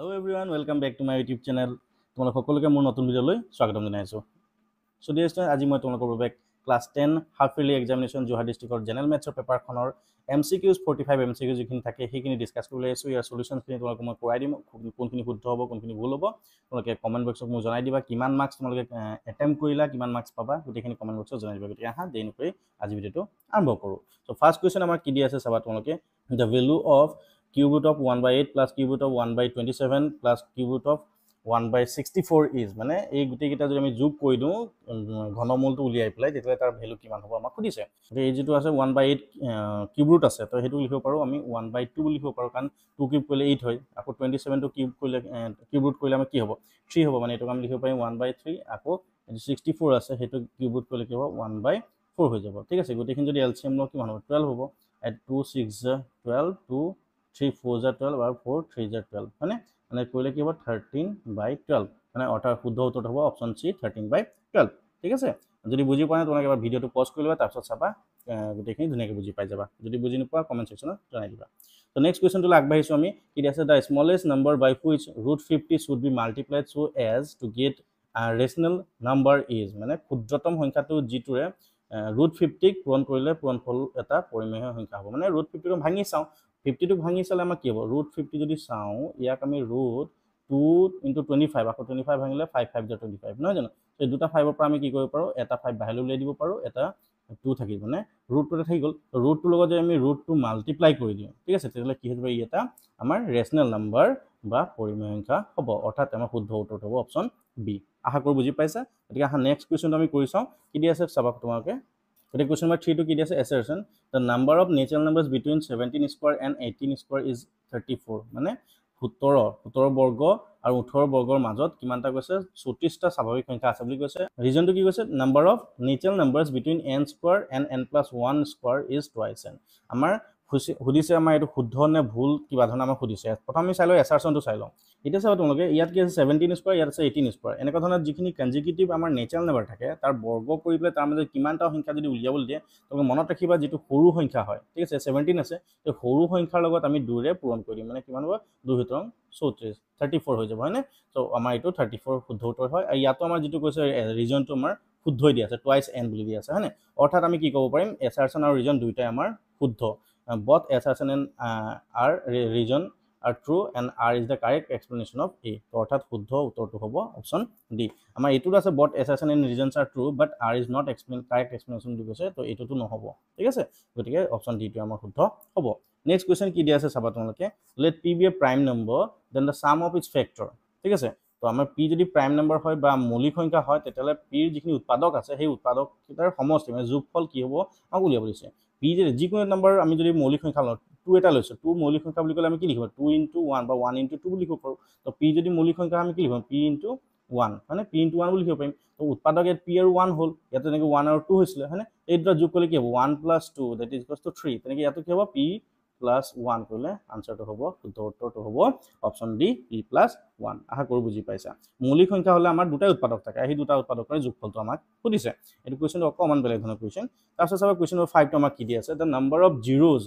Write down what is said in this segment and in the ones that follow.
Hello everyone, welcome back to my YouTube channel. তোমালোক সকলোকে মোৰ নতুন ভিডিঅ'লৈ স্বাগতম জনাইছো। সো ডিয়াৰ ষ্টুডেণ্ট, আজি মই তোমালোকৰ বাবে class 10 half yearly examination Jorhat ডিষ্ট্ৰিক্টৰ জেনেৰেল মেথছৰ পেপাৰখনৰ MCQs 45 MCQs যিখিনি থাকে সেইখিনি ডিসকাস কৰিবলৈ আছো। ইয়াৰ সলিউশনখিনি তোমালোকক মই কৰাই দিম, কোনখিনি শুদ্ধ হ'ব কোনখিনি ভুল হ'ব। তোমালোকে কমেন্ট বক্সত মোক জনাই দিবা কিমান মাৰ্কছ তোমালোকে এটেম্প কৰিলা, কিমান মাৰ্কছ পাবা, গোটেইখিনি কমেন্ট বক্সত জনাই দিবা। গতিকে আহা দেৰি নকৰি আজি ভিডিঅ'টো আৰম্ভ কৰোঁ। সো ফাৰ্স্ট কোৱেশ্চন আমাৰ কি দি আছে চাবা তোমালোকে, the value of cube root of 1/8 plus cube root of 1/27 plus cube root of 1/64 is মানে এই গুটেই কিটা যদি আমি যোগ কৰি দিও ঘনমূলটো উলিয়াই পেলাই তেতিয়া তাৰ ভ্যালু কিমান হ'ব আমাক খুদিছে। এই যেটো আছে 1/8 কিউব ৰুট আছে, তো হেতু লিখিব পাৰো আমি 1/2 বুলি লিখিব পাৰো, কাৰণ 2 কিউব কৰিলে 8 হয়। আকৌ 27 টো কিউব কৰিলে কিউব ৰুট কৰিলে আমাৰ কি হ'ব 3 হ'ব, মানে এটো আমি লিখিব পাৰিম 1/3। আকৌ 64 আছে, হেতু কিউব ৰুট কৰিলে কি হ'ব 1/4 হৈ যাব। ঠিক আছে, গুটেইখিনি যদি এলসিএম লও কিমান হ'ব 12 হ'ব। 2 6 12 2 3 4 12 আৰু 4 3 12 মানে কৰিলে কি হ'ব 13/12, মানে অৰ্থাৎ শুদ্ধ উত্তৰটো হ'ব অপচন সি 13/12। ঠিক আছে, যদি বুজি পোৱা নাই তোমালোকে এবাৰ ভিডিঅ'টো পজ কৰি লবা, তাৰপিছত চাবা গোটেইখিনি ধুনীয়াকৈ বুজি পাই যাবা। যদি বুজি নোপোৱা কমেন্ট সেকশনত জনাই দিবা। তো নেক্সট কোৱেশ্চনটো আগবাঢ়িছো আমি, কি আছে the smallest number by which √50 should be multiplied so as to get a rational number is, মানে ক্ষুদ্ৰতম সংখ্যাটো যিটোৰে √50 ক পূৰণ কৰিলে পূৰণফল এটা পৰিমেয় সংখ্যা হ'ব। মানে √50 টো ভাঙি চাও, 50 টো ভাঙি চালে আমাৰ কি হ'ব √50 যদি চাও ইয়াক আমি √2 * 25, আকৌ 25 ভাঙিলে 5 5 25 নহয় জানো। এই দুটা 5 ৰ পৰা আমি কি কৰিব পাৰো, এটা 5 বাহিৰলৈ উলিয়াই দিব পাৰো, এটা 2 থাকিব, মানে √2 থাকি গ'ল। √2 লগত যদি আমি √2 মাল্টিপ্লাই কৰি দিও, ঠিক আছে, তেতিয়াহ'লে কি হ'ব, ই এটা আমাৰ ৰেশনাল নাম্বাৰ বা পৰিমেয় সংখ্যা হ'ব, অৰ্থাৎ আমাৰ শুদ্ধ উত্তৰটো হ'ব অপচন বি। আশা কৰো বুজি পাইছা। গতিকে আহা নেক্সট কোৱেশ্চনটো আমি কৰি চাও, কি দি আছে চাবা তোমালোকে। গতিকে কোৱেশ্চন নম্বৰ 3 টো কি দি আছে, assertion the number of natural numbers between 17 square and 18 square is 34, মানে 17 বৰ্গ আৰু 18 বৰ্গৰ মাজত কিমানটা কৈছে 34টা স্বাভাৱিক সংখ্যা আছে বুলি কৈছে। ৰিজনটো কি কৈছে, number of natural numbers between n square and n+1 square is twice n। আমাৰ সুধিছে আমাৰ এটো শুদ্ধ নে ভুল কিবা ধৰণে আমাক সুধিছে। প্ৰথম আমি চাই লও এছাৰশনটো চাই লও। এটা চাবা তোমালোকে ইয়াত কি আছে 17 স্কয়াৰ, ইয়াত আছে 18 স্কয়াৰ। এনেকুৱা ধৰণৰ যিখিনি কনজিকিউটিভ আমাৰ নেচাৰেল নাম্বাৰ থাকে তাৰ বৰ্গ কৰি পেলাই তাৰ মাজত কিমানটা সংখ্যা যদি উলিয়াবলৈ দিয়ে, তোমালোকে মনত ৰাখিবা যিটো সৰু সংখ্যা হয়, ঠিক আছে 17 আছে, এই সৰু সংখ্যাৰ লগত আমি 2 ৰে পূৰণ কৰিম, মানে কিমান হ'ব 2 * 34 34 হৈ যাব, হয়নে। সো আমাৰ এটো 34 শুদ্ধ উত্তৰ হয়। আৰু ইয়াতো আমাৰ যেটো কৈছে ৰিজনটো আমাৰ শুদ্ধই দিয়া আছে, টুৱাইচ n বুলি দিয়া আছে, হয়নে। অৰ্থাৎ আমি কি ক'ব পাৰিম, এছাৰশন আৰু ৰিজন দুইটাই আমাৰ শুদ্ধ। both assertion and r reason are true and r is the correct explanation of a, অর্থাৎ শুদ্ধ উত্তৰটো হ'ব অপচন ডি। আমাৰ এটোত আছে both assertion and reasons are true but r is not correct explanation বুলি কৈছে, তো এটোটো নহব, ঠিক আছে। গতিকে অপচন ডি টো আমাৰ শুদ্ধ হ'ব। নেক্সট কোৱেশ্চন কি দি আছে চাবা তোমালোকে, let p be a prime number then the sum of its factor, ঠিক আছে। তো আমাৰ p যদি প্ৰাইম নাম্বাৰ হয় বা মৌলিক সংখ্যা হয় তেতিয়াহ'লে p ৰ যিখিনি উৎপাদক আছে সেই উৎপাদক কিটাৰ সমষ্টি মানে যোগফল কি হ'ব আমাক উলিয়াব দিছে। p যে যিকোনো নাম্বাৰ আমি যদি মৌলিক সংখ্যা লওঁ 2 এটা লৈছো, 2 মৌলিক সংখ্যা বুলি ক'লে আমি কি লিখিব 2 * 1 বা 1 * 2 বুলি লিখিব পাৰো। তো p যদি মৌলিক সংখ্যা আমি কি লিখিম p * 1, মানে p * 1 বুলি লিখিব পাৰিম। তো উৎপাদক ইয়াত p আৰু 1 হ'ল, ইয়াত তেনেকৈ 1 আৰু 2 হৈছিল, হয়নে। এই দুটা যোগ কৰিলে কি হ'ব 1 + 2 that is equals to 3, তেনেকৈ ইয়াতো কি হ'ব p + 1 কৰিলে আনসাৰটো হ'ব, শুদ্ধ উত্তৰটো হ'ব অপচন ডি p + 1। আশা কৰো বুজি পাইছা। মৌলিক সংখ্যা হলে আমাৰ দুটাই উৎপাদক থাকে, এই দুটা উৎপাদকৰ যোগফলটো আমাক সুধিছে। এটো কোৱেশ্চনটো অকমান বেলেগ ধৰণৰ কোৱেশ্চন। তাৰপিছত চাবা কোৱেশ্চন নম্বৰ 5 টো আমাক কি দি আছে, the number of zeros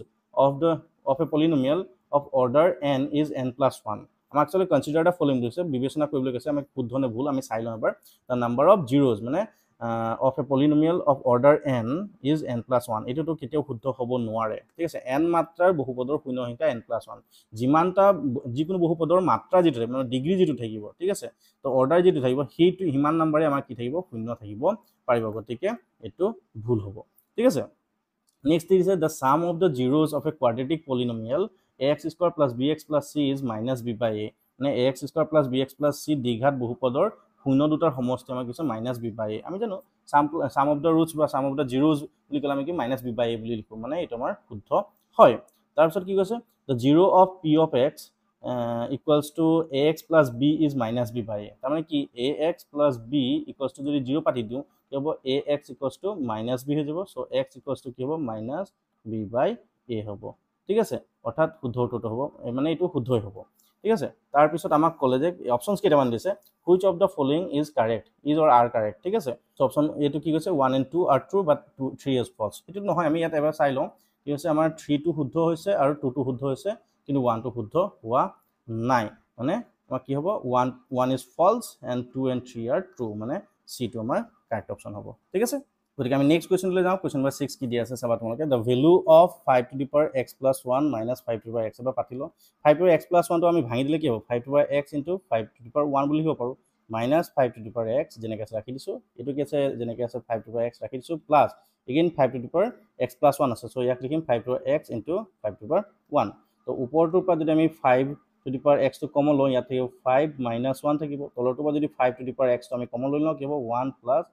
of a polynomial of order n is n+1। আমাক একচুয়ালি কনসিডাৰ দা ফলোইং দিছে, বিবেচনা কৰিবলৈ কৈছে, আমি শুদ্ধ নে ভুল আমি চাই লওঁ এবাৰ। the number of zeros মানে of a polynomial of order n is n+1, এটোটো কেতিয়াও শুদ্ধ হ'ব নোৱাৰে, ঠিক আছে। n মাত্ৰাৰ বহুপদৰ শূন্য সংখ্যা n+1, যিমানটা যিকোনো বহুপদৰ মাত্ৰা যেটো মানে ডিগ্ৰী যেটো থাকিব, ঠিক আছে, তো অৰ্ডাৰ যেটো থাকিব সেইটো হিমান নম্বৰে আমাক কি থাকিব শূন্য থাকিব পাৰিব, গতিকে এটো ভুল হ'ব, ঠিক আছে। Next is the sum of the zeros of a quadratic polynomial ax² + bx + c is -b/a, মানে ax² + bx + c দ্বিঘাত বহুপদৰ শূন্য দুটাৰ সমষ্টি আমাক কৈছে -b/a। আমি জানো sum of the roots বা sum of the zeros বুলি ক'লে আমি কি -b/a বুলি লিখো, মানে এটা আমাৰ শুদ্ধ হয়। তাৰ পিছত কি কৈছে, the zero of p of x equals to ax + b is -b/a, তাৰ মানে কি ax + b equals to যদি 0 পাতি দিও কি হ'ব ax equals to -b হৈ যাব। সো x equals to কি হ'ব -b/a হ'ব, ঠিক আছে। অৰ্থাৎ শুদ্ধ উত্তৰটো হ'ব, মানে এটো শুদ্ধই হ'ব, ঠিক আছে। তাৰ পিছত আমাক ক'লে যে অপচনস কেইটামান দিছে, which of the following is correct, is or are correct, ঠিক আছে। সো অপচন এটো কি কৈছে 1 and 2 are true but 3 is false। এটো নহয়, আমি ইয়াত এবাৰ চাই লওঁ কি হৈছে, আমাৰ 3 টো শুদ্ধ হৈছে আৰু 2 টো শুদ্ধ হৈছে, কিন্তু 1 টো শুদ্ধ হোৱা নাই, মানে আমাৰ কি হ'ব 1 is false and 2 and 3 are true মানে C টো আমাৰ কাৰেক্ট অপচন হ'ব ঠিক আছে গতিকে আমি নেক্সট কোৱেশ্চনলৈ যাওঁ কোৱেশ্চন নম্বৰ 6 কি দিয়া আছে চাবা তোমালোকে the value of 5 to the power x plus 1 minus 5 to the power x এবাৰ পাতিলো 5 to the power x plus 1 টো আমি ভাঙি দিলে কি হ'ব 5 to the power x into 5 to the power 1 বুলি হ'ব পাৰো minus 5 to the power x যেনেকৈ আছে ৰাখি দিছো এটো কি আছে যেনেকৈ আছে 5 to the power x ৰাখি দিছো plus again 5 to the power x plus 1 আছে so ইয়াক লিখিম 5 to the power x into 5 to the power 1 তো ওপৰটোৰ পৰা যদি আমি 5 to the power x to common লওঁ ইয়াত থাকিব 5 minus 1 থাকিব তলৰটোৰ পৰা যদি 5 to the power x to আমি কমন লৈ লওঁ কি হ'ব 1 plus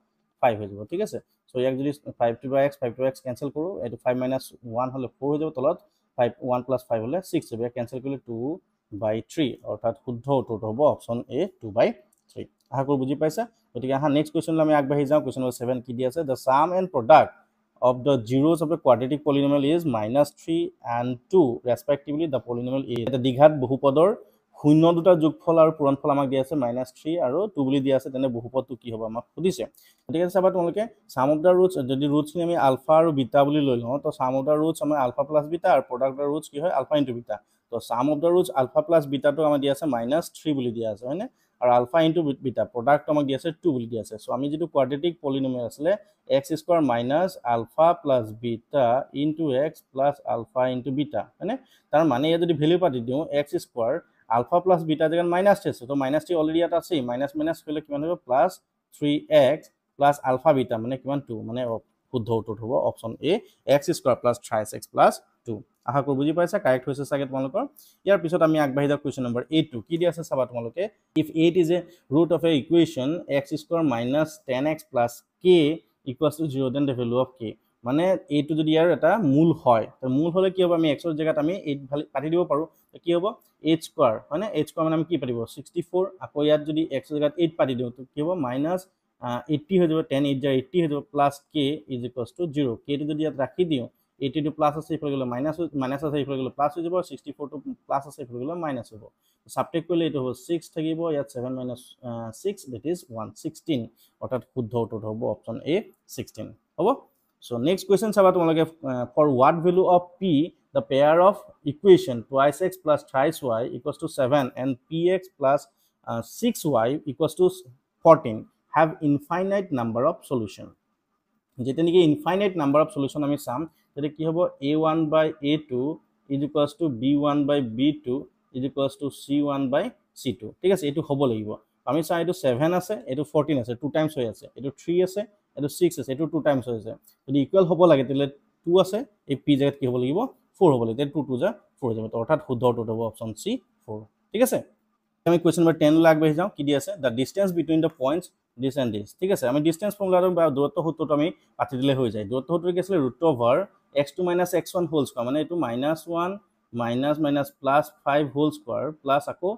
5 হৈ যাব ঠিক আছে so ইয়াক যদি 5 to the power x cancel কৰো এটো 5 minus 1 হলে 4 হৈ যাব তলত 5 1 plus 5 হলে 6 হ'ব cancel কৰিলে 2/3 অৰ্থাৎ শুদ্ধ উত্তৰটো হ'ব অপচন A 2/3 আশা কৰো বুজি পাইছা গতিকে আহা নেক্সট কোৱেশ্চনলৈ আমি আগবাঢ়ি যাওঁ কোৱেশ্চন নম্বৰ 7 কি দি আছে the sum and product of the zeros of the quadratic polynomial is -3 and 2 respectively the polynomial is এটা দ্বিঘাত বহুপদৰ শূন্য দুটা যোগফল আৰু পূৰণফল আমাক দিয়া আছে -3 আৰু 2 বুলি দিয়া আছে তেনে বহুপদটো কি হ'ব আমাক সুধিছে গতিকে চাবা তোমালোকে sum of the roots যদি roots নি আমি আলফা আৰু বিটা বুলি লৈ লওঁ তো sum of the roots আমাৰ আলফা প্লাস বিটা আৰু product of the roots কি হয় আলফা ইনটু বিটা তো sum of the roots alpha plus বিটাটো আমাক দিয়া আছে -3 বুলি দিয়া আছে হয়নে আৰু আলফা ইনটু বিটা প্ৰডাক্ট আমাক দিয়া আছে 2 বুলি দিয়া আছে সো আমি যেটো কোয়াড্ৰেটিক পলিনোমিয়াল আছিল x square minus alpha plus beta into x plus alpha into beta হয়নে তাৰ মানে ইয়া যদি ভ্যালু পাতি দিও x square alpha plus beta জায়গাত মাইনাস আছে তো মাইনাস টি অলৰেডি এটা আছে মাইনাস মাইনাস কৰিলে কিমান হ'ব plus 3x plus ULFA beta মানে কিমান 2 মানে শুদ্ধ উত্তৰ হ'ব option A x square plus 3x plus 2 আশা কৰো বুজি পাইছা কাৰেক্ট হৈছে সাগে তোমালোকৰ ইয়াৰ পিছত আমি আগবাঢ়ি যাওঁ কোৱেশ্চন নম্বৰ 8 কি দি আছে চাবা তোমালোকে if 8 is a root of a equation x square minus 10x plus k equals to 0 then the value of k মানে এইটো যদি ইয়াৰ এটা মূল হয় তো মূল হলে কি হ'ব আমি x ৰ জায়গাত আমি 8 পাতি দিব পাৰো তো কি হ'ব h স্কয়াৰ মানে h স্কয়াৰ মানে আমি কি পাতিব 64 আকৌ ইয়াত যদি x ৰ জায়গাত 8 পাতি দিও তো কি হ'ব minus 80 হৈ যাব 10 8 যায় 80 হৈ যাব plus k is equals to 0 k টো যদি ইয়াত ৰাখি দিও 80 to plus আছে ইফালে গলে মাইনাস আছে ইফালে গলে প্লাস হৈ যাব 64 to plus আছে ইফালে গলে মাইনাস হ'ব সাবট্ৰেক্ট কৰিলে এটো হ'ব 6 থাকিব ইয়াত 7 minus 6 that is 116 অৰ্থাৎ শুদ্ধ উত্তৰ হ'ব অপচন A 16 হ'ব so next question চাবা তোমালোকে for what value of p the pair of equation twice x plus thrice y equals to 7 and px plus 6y equals to 14 have infinite number of solution যেতে নেকি infinite number of solution আমি চাম তেতে কি হ'ব a1 by a2 is equals to b1 by b2 is equals to c1 by c2 ঠিক আছে এটো হ'ব লাগিব আমি চাই এটো 7 আছে এটো 14 আছে 2 টাইমস হৈ আছে এটো 3 আছে এটো 6 আছে এটো 2 টাইমস হৈ আছে যদি ইকুয়াল হ'ব লাগে তেলে 2 আছে এই p জায়গাত কি হ'ব লাগিব 4 হ'ব লাগিব তে 2 2 যা 4 হৈ যাব তো অৰ্থাৎ শুদ্ধ উত্তৰ হ'ব অপচন c 4 ঠিক আছে আমি কোৱেশ্চন নম্বৰ 10 লাগ বেহি যাও কি দি আছে the distance between the points this and this ঠিক আছে আমি ডিসটেন্স ফৰ্মুলাটো বা দূৰত্ব সূত্ৰটো আমি পাতি দিলে হৈ যায় দূৰত্ব সূত্ৰটো কি আছিল √x2 - x1 হোল স্কয়ার মানে এটো -1 minus minus plus 5 whole square plus আকৌ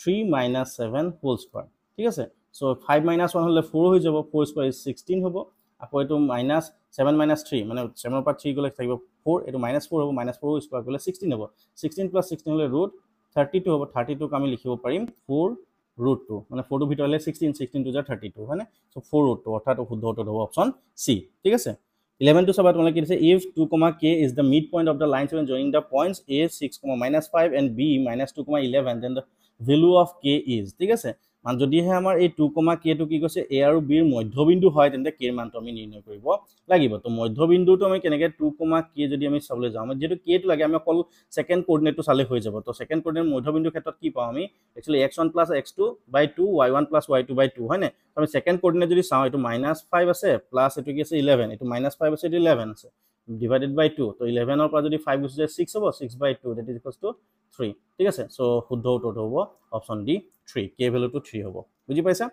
3 - 7 whole square ঠিক আছে so 5 - 1 হলে 4 হৈ যাব 4 square is 16 হ'ব আকৌ এটো -7 - 3 মানে 7 ৰ পৰা 3 গলে থাকিব 4 এটো -4 হ'ব -4 স্কয়ার গলে 16 হ'ব 16 + 16 হলে √32 হ'ব 32 ক আমি লিখিব পাৰিম 4 √2 মানে 4 ৰ ভিতৰলে 16 16 2 32 হয়নে সো 4 √2 অৰ্থাৎ শুদ্ধ উত্তৰ হ'ব অপচন সি ঠিক আছে 11 to sabah তোমালোকে দিছে if 2, k is the midpoint of the line segment joining the points a 6, -5 and b -2, 11 then the value of k is ঠিক আছে মান যদি হে আমাৰ এই 2, k টো কি কৈছে a আৰু b ৰ মধ্যবিন্দু হয় তেন্তে k ৰ মানটো আমি নিৰ্ণয় কৰিব লাগিব তো মধ্যবিন্দুটো আমি কেনেকৈ 2, k যদি আমি চাবলৈ যাওঁ আমি যেটো k টো লাগে আমি অকল সেকেন্ড কোঅৰ্ডিনেটটো চালে হৈ যাব তো সেকেন্ড কোঅৰ্ডিনেট মধ্যবিন্দুৰ ক্ষেত্ৰত কি পাওঁ আমি actually x1 + x2 / 2 y1 + y2 / 2 হয় নে আমি সেকেন্ড কোঅৰ্ডিনেট যদি চাওঁ এটো -5 আছে প্লাস এটো কি আছে 11 এটো -5 আছে এটো 11 আছে ডিভাইডেড বাই 2 তো 11 ৰ পৰা যদি 5 গুছি যায় 6 হ'ব 6/2 that is equals to 3 ঠিক আছে সো শুদ্ধ উত্তৰটো হ'ব option D 3 k value to 3 হ'ব বুজি পাইছা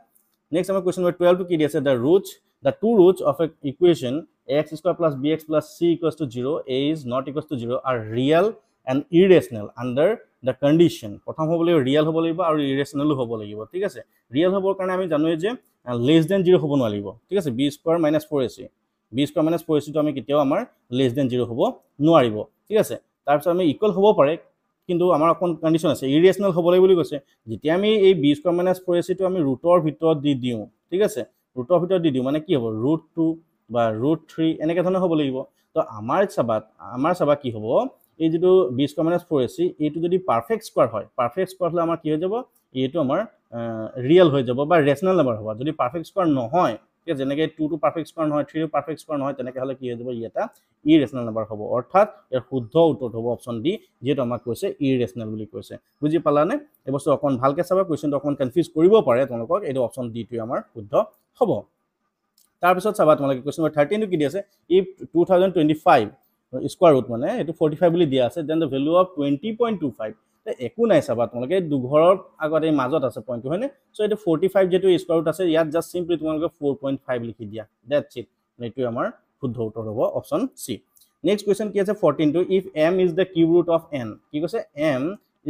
নেক্সট আমাৰ কোৱেশ্চন নম্বৰ 12 টো কি দি আছে the two roots of an equation ax square plus bx plus c equals to 0 a is not equals to 0 are real and irrational under the condition প্ৰথম হ'ব লাগিব ৰিয়েল হ'ব লাগিব আৰু ইৰেশনাল হ'ব লাগিব ঠিক আছে ৰিয়েল হ'বৰ কাৰণে আমি জানো যে less than 0 হ'ব নোৱাৰিব ঠিক আছে b square minus 4ac b square minus 4ac টো আমি কেতিয়াও আমাৰ less than 0 হ'ব নোৱাৰিব ঠিক আছে তাৰ পিছত আমি ইকুৱেল হ'ব পাৰে কিন্তু আমাৰ অকন কন্ডিশন আছে ইৰেশনাল হ'ব লাগিব বুলি কৈছে যেতিয়া আমি এই b square minus 4ac টো আমি ৰুটৰ ভিতৰত দি দিও ঠিক আছে ৰুটৰ ভিতৰত দি দিও মানে কি হ'ব √2 বা √3 এনেকে ধৰণে হ'ব লাগিব তো আমাৰ চাবা কি হ'ব এই যেটো b স্কয়ার মাইনাস 4ac এইটো যদি পারফেক্ট স্কয়ার হয় পারফেক্ট স্কয়ার হলে আমাৰ কি হৈ যাব এইটো আমাৰ ৰিয়েল হৈ যাব বা ৰেচনেল নাম্বাৰ হ'ব যদি পারফেক্ট স্কয়ার নহয় ঠিক আছে যেনেকৈ 2 টো পারফেক্ট স্কয়ার নহয় 3 টো পারফেক্ট স্কয়ার নহয় তেনেকৈ হলে কি হৈ যাব ই এটা ইৰেচনেল নাম্বাৰ হ'ব অৰ্থাৎ ইয়াৰ শুদ্ধ উত্তৰ হ'ব অপচন ডি যেটো আমাক কৈছে ইৰেচনেল বুলি কৈছে বুজি পালানে এই বস্তু অকন ভালকে চাবা কোৱেশ্চনটো অকন কনফিউজ কৰিব পাৰে তোমালোকক এইটো অপচন ডি টো আমাৰ শুদ্ধ হ'ব তাৰ পিছত চাবা তোমালোকে কোৱেশ্চন নম্বৰ 13 টো কি দি আছে ইফ 2025 স্কয়াৰ ৰুট মানে এটো 45 বুলি দিয়া আছে দেন দ্য ভ্যালু অফ 20.25 একো নাই চাবা তোমালোকে দুঘৰৰ আগত এই মাজত আছে পইণ্টটো হয়নে সো এটো 45 যেটো স্কয়াৰ ৰুট আছে ইয়াত জাস্ট সিম্পলি তোমালোকে 4.5 লিখি দিয়া দ্যাটস ইট এইটো আমাৰ শুদ্ধ উত্তৰ হ'ব অপচন সি নেক্সট কোৱেশ্চন কি আছে 14 টো if m is the cube root of n কি কৈছে m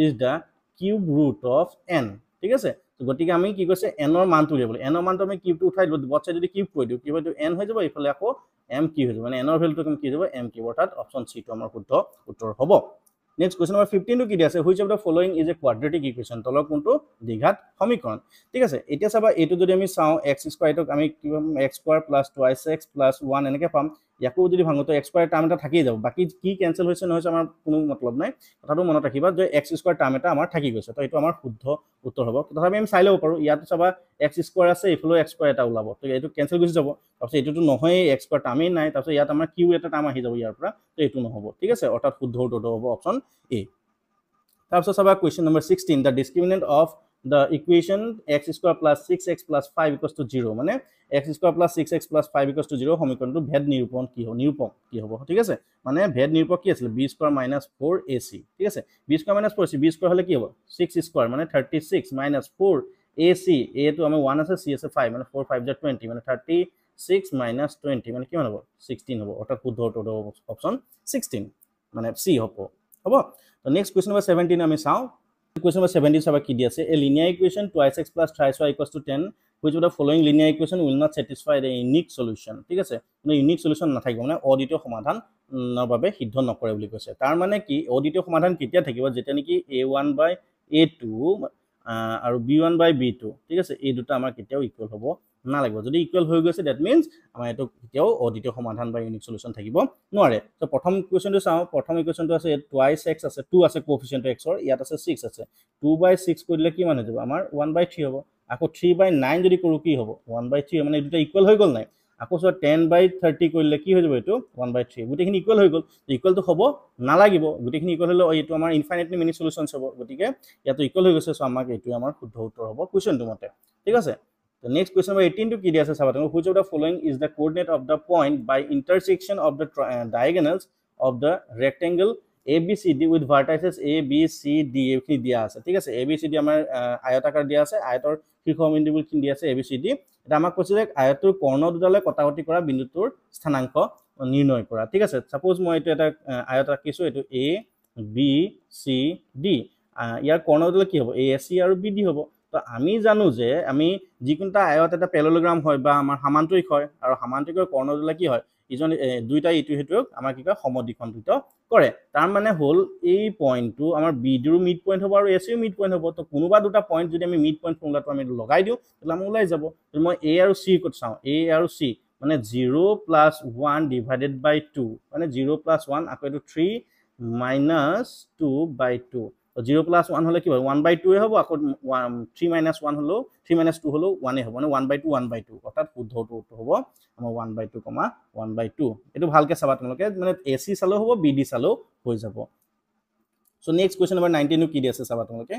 is the cube root of n ঠিক আছে গতিকে আমি কি কৈছে n ৰ মানটো উলিয়াব n ৰ মানটো আমি কিউবটো উঠাই দিলো বচ্চা যদি কিউব কৰি দিও কি হয় n হৈ যাব ইফালে আকৌ m কি হৈ যাব মানে n ৰ ভ্যালুটো কি হৈ যাব m কি অৰ্থাৎ অপচন সি টো আমাৰ শুদ্ধ উত্তৰ হ'ব নেক্সট কোৱেশ্চন নম্বৰ 15 টো কি দি আছে which of the following is a quadratic equation তলৰ কোনটো দ্বিঘাত সমীকৰণ ঠিক আছে এতিয়া চাবা এইটো যদি আমি চাও x স্কয়াৰ এটো আমি কি পাম x square plus 2x plus 1 এনেকে পাম ইয়াকো যদি ভাঙো তো x স্কয়াৰ টাৰ্ম এটা থাকি যাব বাকি কি ক্যান্সেল হৈছে নহৈছে আমাৰ কোনো মতলব নাই কথাটো মনত ৰাখিবা যে x স্কয়াৰ টাৰ্ম এটা আমাৰ থাকি গৈছে তো এটো আমাৰ শুদ্ধ উত্তৰ হ'ব তথাপি আমি চাই লব পাৰো ইয়াত চাবা x স্কয়াৰ আছে ইফালে x স্কয়াৰ এটা ওলাব তো এটো ক্যান্সেল গুছি যাব তাৰপিছত এটোটো নহয় x স্কয়াৰ টাৰ্মই নাই তাৰপিছত ইয়াত আমাৰ q এটা টাৰ্ম আহি যাব ইয়াৰ পৰা তো এটো নহব ঠিক আছে অৰ্থাৎ শুদ্ধ উত্তৰ হ'ব অপচন এ তাৰপিছত চাবা question number 16 the discriminant of the equation x square plus 6x plus 5 equals to 0 মানে x square plus 6x plus 5 equals to 0 সমীকৰণটো ভেদ নিৰূপণ কি হ'ব নিৰূপক কি হ'ব ঠিক আছে মানে ভেদ নিৰূপক কি আছিল b square minus 4ac ঠিক আছে b square minus 4c b square হলে কি হ'ব 6 square মানে 36 minus 4ac a টো আমি 1 আছে c আছে 5 মানে 4 5 20 মানে 36 minus 20 মানে কিমান হ'ব 16 হ'ব অৰ্থাৎ শুদ্ধ উত্তৰ হ'ব অপচন 16 মানে c হ'ব হ'ব তো নেক্সট কোৱেশ্চন নম্বৰ 17 আমি চাও কোৱেশ্চন নম্বৰ 17 চাবা কি দি আছে a linear equation 2x plus 3y equals to 10 which of the following linear equation will not satisfy the unique solution ঠিক আছে মানে ইউনিক সলিউশন নাথাকিব মানে অদ্বিতীয় সমাধান বাবে সিদ্ধ নকৰে বুলি কৈছে তাৰ মানে কি অদ্বিতীয় সমাধান কেতিয়া থাকিব যেটা নেকি a1 by a2 আৰু b1 by b2 ঠিক আছে এই দুটা আমাৰ কেতিয়াও ইকুৱেল হ'ব না লাগিব যদি ইকুৱেল হৈ গৈছে দ্যাট মিন্স আমাৰ এটো কেতিয়াও অদ্বিতীয় সমাধান বা ইউনিক সলিউশন থাকিব নোৱাৰে তো প্ৰথম কোৱেশ্চনটো চাও প্ৰথম ইকুৱেশ্যনটো আছে twice x আছে 2 আছে কোএফিচিয়েন্ট x ৰ ইয়াত আছে 6 আছে 2/6 কৰিলে কি মান হৈ যাব আমাৰ 1/3 হ'ব আকৌ 3/9 যদি কৰো কি হ'ব 1/3 মানে দুটা ইকুৱেল হৈ গল নাই আকৌ 10/30 কৰিলে কি হৈ যাব এটো 1/3 গুটেখিনি ইকুৱেল হৈ গল ইকুৱেল তো হ'ব না লাগিব গুটেখিনি ইকুৱেল হলে এটো আমাৰ ইনফাইনাইটলি মেনি সলিউশনছ হ'ব গতিকে ইয়াতো ইকুৱেল হৈ গৈছে সো আমাক এটো আমাৰ শুদ্ধ উত্তৰ হ'ব কোৱেশ্চনটো মতে ঠিক আছে The next question number 18 to কি দিয়া আছে চাবা তুমি which of the following is the coordinate of the point by intersection of the diagonals of the rectangle ABCD with vertices A B C D এখিনি দিয়া আছে ঠিক আছে ABCD আমাৰ আয়তাকাৰ দিয়া আছে আয়তৰ শীৰ্ষবিন্দুবোৰ কি দিয়া আছে ABCD এটা আমাক কৈছে যে আয়তৰ কৰ্ণ দুটালে কটাকটি কৰা বিন্দুটোৰ স্থানাংক নিৰ্ণয় কৰা ঠিক আছে সাপোজ মই এটো এটা আয়ত ৰাখিছো এটো A B C D ইয়াৰ কৰ্ণ দুটালে কি হ'ব AC আৰু BD হ'ব তো আমি জানো যে আমি যিকোনটা আয়ত এটা প্যাৰালেলোগ্ৰাম হয় বা আমাৰ সমান্তৰিক হয় আৰু সমান্তৰিকৰ কৰ্ণ দুটা কি হয় ইজন দুইটা ইটো হেতুক আমাৰ কি কয় সমদ্বিখণ্ডিত কৰে তাৰ মানে হল এই পইণ্টটো আমাৰ বি ডিৰ মিড পইণ্ট হ'ব আৰু এসিৰ মিড পইণ্ট হ'ব তো কোনোবা দুটা পইণ্ট যদি আমি মিড পইণ্ট ফৰ্মুলাটো আমি লগাই দিও তেলা আমি ওলাই যাব মই এ আৰু সি কত চাও এ আৰু সি মানে 0 + 1 ডিভাইডেড বাই 2 মানে 0 + 1 আকৌ এটো 3 - 2/2 0 + 1 হলে কি হয় 1/2 এ হ'ব আকৌ 3 - 1 হলো 3 - 2 হলো 1 এ হ'ব মানে 1/2 1/2 অৰ্থাৎ শুদ্ধ উত্তৰ হ'ব আমাৰ 1/2, 1/2 এটো ভালকে চাবা তোমালোকে মানে এসি চালো হ'ব বিডি চালো হৈ যাব সো নেক্সট কোৱেশ্চন নম্বৰ 19 কি দি আছে চাবা তোমালোকে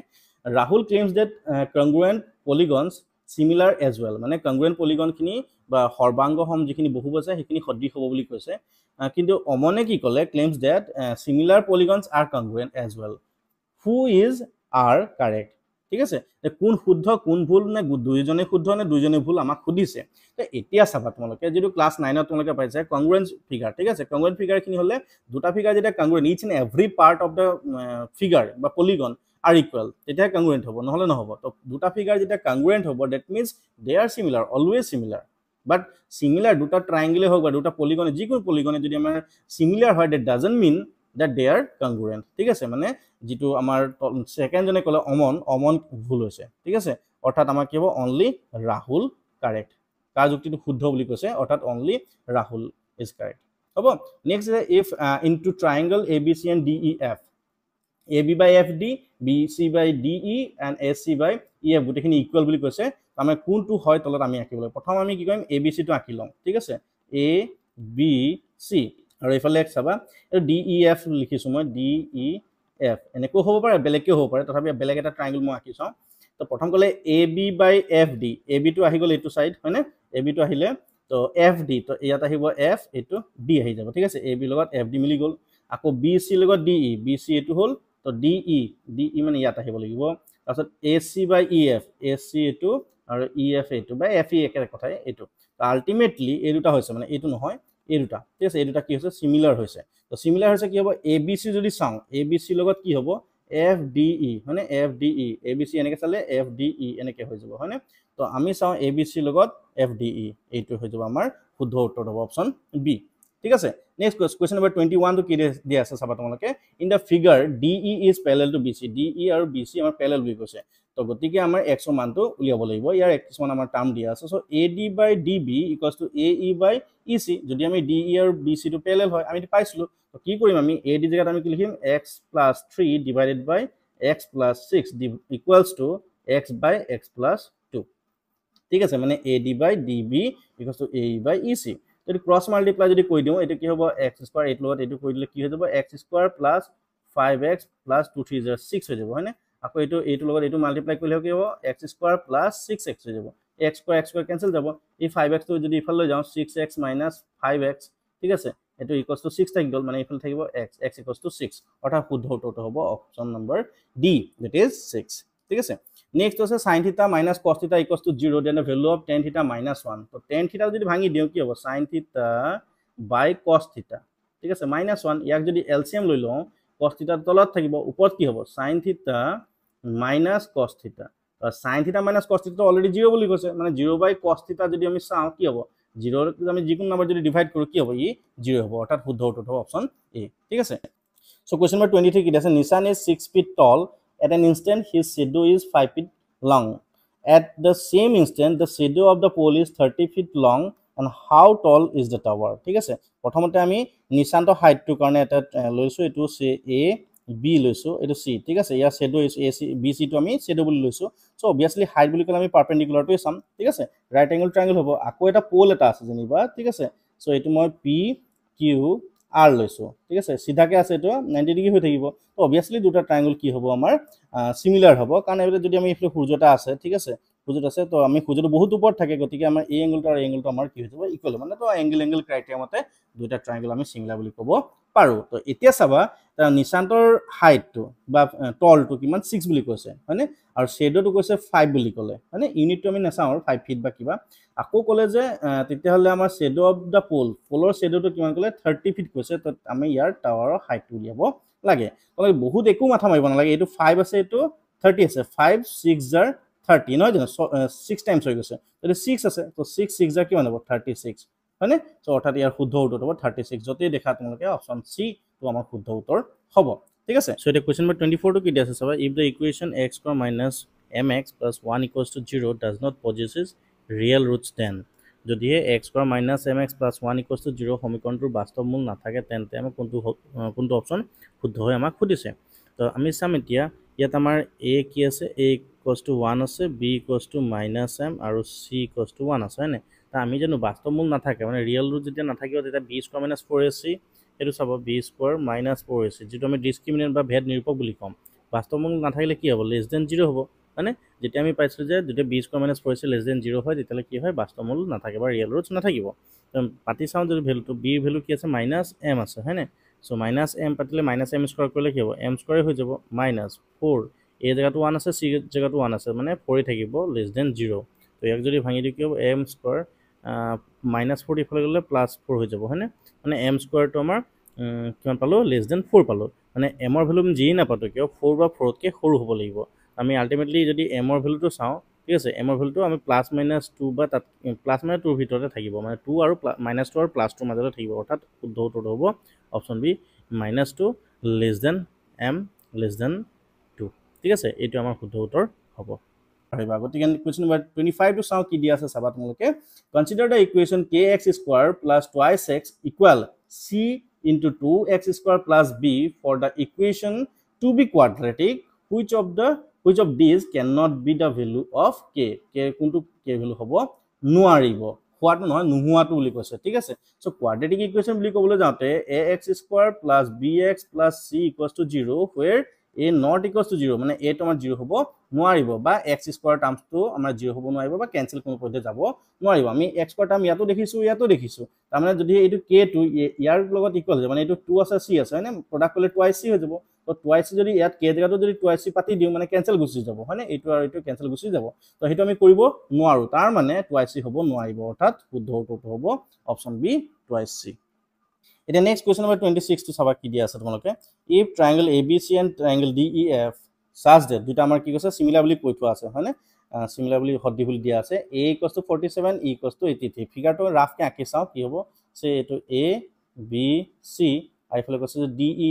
Rahul claims that congruent polygons similar as well মানে congruent polygon খিনি বা সৰ্বাংগ সম যিখিনি বহুভুজ আছে সেইখিনি সদৃশ হ'ব বুলি কৈছে কিন্তু অমনে কি কলে claims that similar polygons are congruent as well who is are correct ঠিক আছে কোন শুদ্ধ কোন ভুল নে দুইজনে শুদ্ধ নে দুইজনে ভুল আমাক খুদিছে তো এতিয়া চাবা তোমালোকে যেটো ক্লাস 9 ত তোমালোকে পাইছে কংগ্ৰুয়েন্স ফিগাৰ ঠিক আছে কংগ্ৰুয়েন্ট ফিগাৰ খিনি হলে দুটা ফিগাৰ যেটা congruent each and every part of the figure বা পলিগন are equal তেতিয়া কংগ্ৰুয়েন্ট হ'ব নহলে নহব তো দুটা ফিগাৰ যেটা কংগ্ৰুয়েন্ট হ'ব that means they are similar always similar but similar দুটা ট্রায়াঙ্গেল হোক বা দুটা পলিগনে যিকোনো পলিগনে যদি আমাৰ similar হয় that doesn't mean that they are congruent ঠিক আছে মানে যেটো আমাৰ সেকেন্ড জনে কলে অমন ভুল হৈছে ঠিক আছে অৰ্থাৎ আমাৰ কি হ'ব only ৰাহুল কাৰেক্ট কা যুক্তিটো শুদ্ধ বুলি কৈছে অৰ্থাৎ only ৰাহুল is correct হ'ব next if into triangle ABC and DEF AB by FD BC by DE and AC by EF গোটেইখিনি ইকুৱেল বুলি কৈছে আমি কোনটো হয় তলত আমি আঁকিব লাগিব প্ৰথম আমি কি কৰিম ABC টো আঁকি লম ঠিক আছে ABC আৰু ইফালে চাবা আৰু DEF লিখিছো মই DEF এনেকৈ হ'ব পাৰে বেলেগকৈ হ'ব পাৰে তথাপি বেলেগ এটা ট্ৰায়াংগল মই আঁকি চাওঁ তো প্ৰথম ক'লে AB by FD AB টো আহি গ'ল এইটো সাইড হয়নে AB টো আহিলে তো FD তো ইয়াত আহিব F এইটো D আহি যাব ঠিক আছে AB লগত FD মিলি গ'ল আকৌ BC লগত DE BC এইটো হ'ল তো DE মানে ইয়াত আহিব লাগিব তাৰপিছত AC by EF AC এইটো আৰু EF এইটো বা FE একে কথাই এইটো আলটিমেটলি এই দুটা হৈছে মানে এইটো নহয় এই দুটা ঠিক আছে এই দুটা কি হৈছে সিমিলাৰ হৈছে তো সিমিলাৰ হৈছে কি হ'ব ABC যদি চাওঁ ABC লগত কি হ'ব FDE হয়নে FDE ABC এনেকৈ চালে FDE এনেকৈ হৈ যাব হয়নে তো আমি চাওঁ ABC লগত FDE এইটো হৈ যাব আমাৰ শুদ্ধ উত্তৰ হ'ব অপচন বি ঠিক আছে নেক্সট question number 21 তো কি দিয়া আছে চাবা তোমালোকে in the figure DE is parallel to BC DE আৰু BC আমাৰ parallel বুলি কৈছে তো গতিকে আমাৰ x ৰ মানটো উলিয়াব লাগিব ইয়াৰ কিছুমান আমাৰ টাৰ্ম দিয়া আছে so AD by DB equals to AE by EC যদি আমি DE আৰু BC টো parallel হয় আমি পাইছিলো তো কি কৰিম আমি AD জেগাত আমি কি লিখিম x + 3 divided by x + 6 equals to x by x + 2 ঠিক আছে মানে AD by DB equals to AE by EC যদি ক্রস মাল্টিপ্লাই যদি কই দিও এটা কি হ'ব x² এইটো লগত এইটো কই দিলে কি হৈ যাব x² + 5x + 2 3 6 হৈ যাব হয়নে আকৌ এইটো লগত এইটো মাল্টিপ্লাই কৰিলে কি হ'ব x² + 6x হৈ যাব x² কেনসেল যাব এই 5x টো যদি ইফালে লৈ যাও 6x - 5x ঠিক আছে এটো ইকুয়ালস টু 6 থাকি গল মানে ইফালে থাকিব x ইকুয়ালস টু 6 অর্থাৎ শুদ্ধ উত্তৰটো হ'ব option number D that is 6 ঠিক আছে নেক্সট আছে sin θ - cos θ equals to 0 then the value of tan θ - 1 তো tan θ যদি ভাঙি দিও কি হ'ব sin θ by cos θ ঠিক আছে -1 ইয়াক যদি এলসিএম লৈ লও cos θ তলত থাকিব ওপৰত কি হ'ব sin θ - cos θ sin θ - cos θ তো অলৰেডি 0 বুলি কৈছে মানে 0 by cos θ যদি আমি চাও কি হ'ব 0 ৰ আমি যিকোনো নম্বৰ যদি ডিভাইড কৰো কি হ'ব ই 0 হ'ব অৰ্থাৎ শুদ্ধ উত্তৰটো হ'ব অপচন এ ঠিক আছে সো কোৱেশ্চন নম্বৰ 23 কি আছে Nissan is 6 feet tall at an instant his shadow is 5 feet long at the same instant the shadow of the pole is 30 feet long and how tall is the tower ঠিক আছে প্ৰথমতে আমি Nissan ৰ হাইটটো কাৰণে এটা লৈছো এটো সে A B লৈছো এটো C ঠিক আছে ইয়াৰ shadow is AC BC টো আমি shadow বুলি লৈছো সো obviously height বুলি ক'লে আমি perpendicular টো চাম ঠিক আছে right angle triangle হ'ব আকৌ এটা pole এটা আছে যেনিবা ঠিক আছে সো এটো মই P Q R লৈছো ঠিক আছে সিধাকে আছে এটো 90 ডিগ্ৰী হৈ থাকিব তো obviously দুটা ট্ৰায়াঙ্গল কি হ'ব আমাৰ সিমিলাৰ হ'ব কাৰণ এটো যদি আমি ইফালে সূৰ্যটা আছে ঠিক আছে সূৰ্যটা আছে তো আমি সূৰ্যটো বহুত ওপৰত থাকে গতিকে আমাৰ এই এংগলটো আৰু এংগলটো আমাৰ কি হৈ যাব ইকুৱেল মানে তো এংগল ক্ৰাইটেৰিয়া মতে দুটা ট্ৰায়াঙ্গল আমি সিমিলাৰ বুলি ক'ব পাৰো তো এতিয়া চাবা নিশান্তৰ হাইটটো বা টলটো কিমান 6 বুলি কৈছে হয়নে আৰু শেডোটো কৈছে 5 বুলি ক'লে মানে ইউনিটটো আমি নাচাও আৰু 5 ফিট বা কিবা আকৌ ক'লে যে তেতিয়া হলে আমাৰ শেডো অফ দা পোলৰ শেডোটো কিমান ক'লে 30 ফিট কৈছে তো আমি ইয়াৰ টাৱাৰৰ হাইটটো উলিয়াব লাগে তলে বহুত একো মাথা মাৰিব নালাগে এটো 5 আছে এটো 30 আছে 5 6 জাৰ 30 নহয় জানো 6 টাইমছ হৈ গৈছে যদি 6 আছে তো 6 6 জাৰ কিমান হ'ব 36 হয়নে সো অৰ্থাৎ ইয়াৰ শুদ্ধ উত্তৰটো হ'ব 36 যতে দেখা তোমালোকে অপচন সি তো আমাৰ শুদ্ধ উত্তৰ হ'ব ঠিক আছে সো এটা কোৱেশ্চন নম্বৰ 24 টো কি দিয়া আছে চাবা if da equation x² - mx + 1 = 0 does not possesses real roots then যদি x² - mx + 1 = 0 সমীকৰণটোৰ বাস্তৱ মূল নাথাকে তেন্তে আমি কোনটো অপচন শুদ্ধ হয় আমাক খুদিছে তো আমি চাম এতিয়া ইয়াত আমাৰ a কি আছে a = 1 আছে b = -m আৰু c = 1 আছে হয়নে তা আমি জানো বাস্তৱ মূল নাথাকে মানে ৰিয়েল ৰুট যেতিয়া নাথাকিব তেতিয়া b² - 4ac এটো চাব b² - 4ac যেটো আমি ডিসক্ৰিমিনেন্ট বা ভেদ নিৰূপক বুলি কম বাস্তৱ মূল নাথাকিলে কি হ'ব লেছ দেন 0 হ'ব মানে যেতিয়া আমি পাইছিলো যে যদি b² - 4ac লেছ দেন 0 হয় তেতিয়ালে কি হয় বাস্তৱ মূল নাথাকে বা ৰিয়েল ৰুটছ নাথাকিব পাতি চাও যদি ভ্যালুটো b ভ্যালু কি আছে -m আছে হয়নে সো -m পাতিলে -m² কৰিলে কি হ'ব m² হৈ যাব -4 এই জায়গাটো 1 আছে c জায়গাটো 1 আছে মানে 4 থাকিব লেছ দেন 0 তো ইয়াক যদি ভাঙি দিও কি হ'ব m² -4 ইফালে গলে +4 হৈ যাব হয়নে মানে m² টো আমাৰ কিমান পালো লেছ দেন 4 পালো মানে m ৰ ভ্যালু যি না পাতো কিয় 4 বা 4 তকৈ সৰু হ'ব লাগিব আমি আলটিমেটলি যদি m ৰ ভ্যালুটো চাও ঠিক আছে m ৰ ভ্যালুটো আমি +-2 বা তাত +-2 ৰ ভিতৰতে থাকিব মানে 2 আৰু -2 আৰু +2 মাজতে থাকিব অৰ্থাৎ শুদ্ধ উত্তৰটো হ'ব option B -2 less than m less than 2 ঠিক আছে এইটো আমাৰ শুদ্ধ উত্তৰ হ'ব পাৰিবা গতিকে কোৱেশ্চন নম্বৰ 25 টো চাও কি দিয়া আছে চাবা তোমালোকে consider da equation kx² + 2x = c into 2x square plus b for the equation to be quadratic, which of these cannot be the value of k? k কোনটো k value হ'ব নোৱাৰিব, হোৱাটো নহয় নোহোৱাটো বুলি কৈছে, ঠিক আছে। সো quadratic equation বুলি ক'বলৈ যাওঁতে ax square plus bx plus c equals to 0 where a not equals to 0 মানে a to আমাৰ 0 হ'ব নোৱাৰিব, বা x square টাৰ্মছ টো আমাৰ 0 হ'ব নোৱাৰিব বা কেনসেল কোনো পদ্ধতি যাব নোৱাৰিব। আমি x square টাৰ্ম ইয়াতো দেখিছো ইয়াতো দেখিছো, তাৰ মানে যদি এইটো k টো ইয়াৰ লগত ইকুৱেল হৈ যাব, মানে এইটো 2 আছে c আছে হয়নে, প্ৰডাক্ট কৰিলে twice c হৈ যাব। তো twice যদি ইয়াত k জায়গাটো যদি twice c পাতি দিও মানে কেনসেল গুচি যাব হয়নে, এইটো আৰু এইটো কেনসেল গুচি যাব। তো হেতু আমি কৰিব নোৱাৰো, তাৰ মানে twice c হ'ব নোৱাৰিব, অৰ্থাৎ শুদ্ধ উত্তৰটো হ'ব অপচন বি twice c। এটা নেক্সট কোৱেশ্চন নম্বৰ 26 টো চাবা কি দিয়া আছে তোমালোকে, if triangle abc and triangle def such that, দুটা আমাৰ কি কৈছে সিমিলাৰ বুলি কৈ থোৱা আছে হয়নে, সিমিলাৰ বুলি সদৃশ বুলি দিয়া আছে, a equals to 47 e equals to 83। ফিগাৰটো ৰাফকে আঁকি চাও কি হ'ব, সে এটো a b c আইফালে কৈছে d e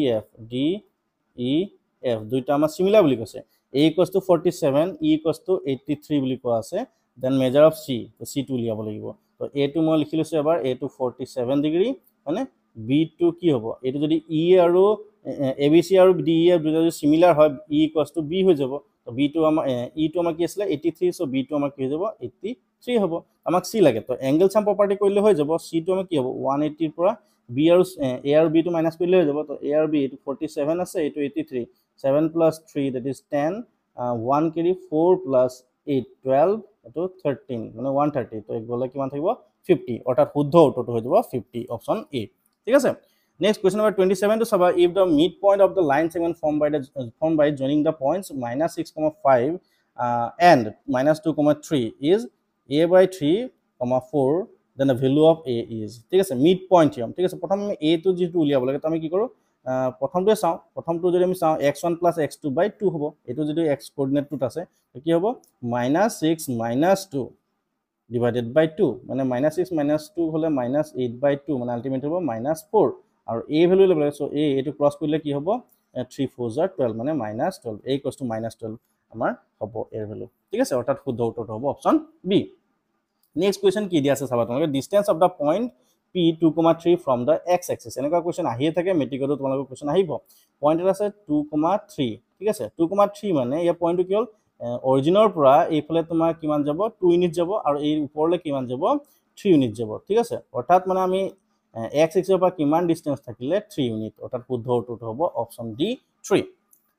f দুইটা আমাৰ সিমিলাৰ বুলি কৈছে, a equals to 47 e equals to 83 বুলি কোৱা আছে, দেন মেজাৰ অফ c, তো c টো উলিয়াব লাগিব। তো a টো মই লিখি লৈছো এবাৰ, a টো 47 ডিগ্ৰী হয়নে, b টো কি হ'ব, এটো যদি e আৰু abc আৰু def দুটা যদি সিমিলাৰ হয় e equals to b হৈ যাব। তো b টো আমাৰ e টো আমাৰ কি আছিল 83, সো b টো আমাৰ কি হৈ যাব 83 হ'ব। আমাক c লাগে, তো এংগেল সাম প্ৰপাৰ্টি কৰিলে হৈ যাব, c টো আমাৰ কি হ'ব 180 ৰ পৰা b আৰু a আৰু b টো মাইনাস কৰিলে হৈ যাব। তো a আৰু b এটো 47 আছে, এটো 83, 7 plus 3 that is 10, 1 carry 4 plus 8 12, এটো 13 মানে 130, তো গলে কিমান থাকিব 50, অৰ্থাৎ শুদ্ধ উত্তৰটো হৈ যাব 50 অপচন এ, ঠিক আছে। নেক্সট কোৱেশ্চন নম্বৰ 27 টো চাবা, if the midpoint of the line segment formed by joining the points -6,5 and -2,3 is a by 3,4, then the value of a is, ঠিক আছে। মিড পয়েন্ট হিয়ম, ঠিক আছে। প্ৰথম আমি a টো যেটো উলিয়াব লাগে, তো আমি কি কৰো প্ৰথমটো চাও, প্ৰথমটো যদি আমি চাও x1 + x2 / 2 হ'ব, এটো যদি x কোঅৰ্ডিনেটটোত আছে কি হ'ব -6 - 2 divided by 2, মানে -6 - 2 হলে -8/2, মানে আলটিমেট হ'ব -4, আৰু a ভ্যালু ল'ব লাগে। সো a এটো ক্ৰস কৰিলে কি হ'ব 3 4 12, মানে -12, a = -12 আমাৰ হ'ব এৰ ভ্যালু, ঠিক আছে। অৰ্থাৎ শুদ্ধ উত্তৰটো হ'ব অপচন বি। নেক্সট কোৱেশ্চন কি দিয়া আছে চাবা তোমালোকে, distance of the point p 2,3 from da x axis, এনেকুৱা কোৱেশ্চন আহিয়ে থাকে মেট্ৰিকতো তোমালোকৰ কোৱেশ্চন আহিব। পয়েন্ট এটা আছে 2,3, ঠিক আছে। 2,3 মানে এই পয়েন্টটো কি হ'ল অৰিজিনৰ পৰা এইফালে তোমাৰ কিমান যাব 2 ইউনিট যাব, আৰু এই ওপৰলৈ কিমান যাব 3 ইউনিট যাব, ঠিক আছে। অৰ্থাৎ মানে আমি x এক্সিসৰ পৰা কিমান ডিসটেন্স থাকিলে 3 ইউনিট, অৰ্থাৎ শুদ্ধ উত্তৰটো হ'ব option D 3।